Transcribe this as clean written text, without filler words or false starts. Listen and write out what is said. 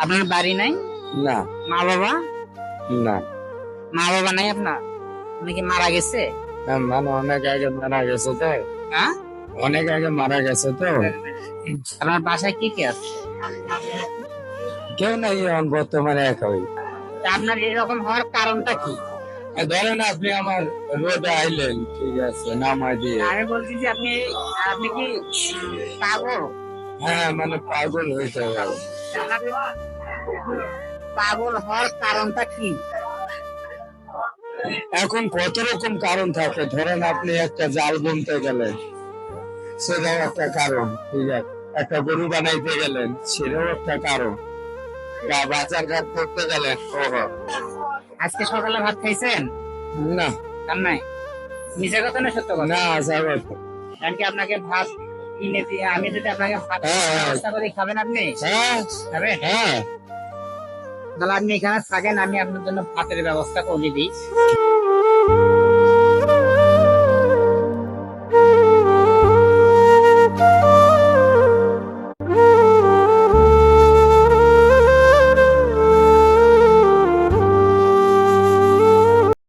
আপনার বাড়ি নাই? না মা বাবা? না মা বাবা নাই আপনার? উনি কি মারা গেছে? মানে অনেক আগে মারা গেছে তো, হ্যাঁ, অনেক আগে মারা গেছে তো। আপনার বাসায় কি কি আছে? কেউ নাই এখন বর্তমানে একই। তা আপনার এরকম হওয়ার কারণটা কি? ধরেন আপনি আমার রোডে আইলেন, ঠিক আছে, নামাই দিয়ে। আমি বলছি যে আপনি আপনি কি পাগল? হ্যাঁ, মানে পাগল হইতে হবে। আপনার পাগল হওয়ার কারণটা কি? এখন কত রকম কারণ থাকে, ধরেন আপনি একটা জাল বুনতে গেলেন, সেটাও একটা কারণ, ঠিক আছে। একটা গরু বানাইতে গেলেন, সেটাও একটা কারণ। বা বাজার ঘাট করতে গেলেন, ওহো। আজকে সকালে ভাত খাইছেন? না খান নাই? মিশে কথা না সত্য কথা? না, যাবে। কারণ কি আপনাকে ভাত কিনে দিয়ে আমি যদি আপনাকে ভাত হ্যাঁ, হ্যাঁ। ব্যবস্থা করে খাবেন আপনি? হ্যাঁ খাবেন? হ্যাঁ। তাহলে আপনি এখানে থাকেন, আমি আপনার জন্য ভাতের ব্যবস্থা করে দিই।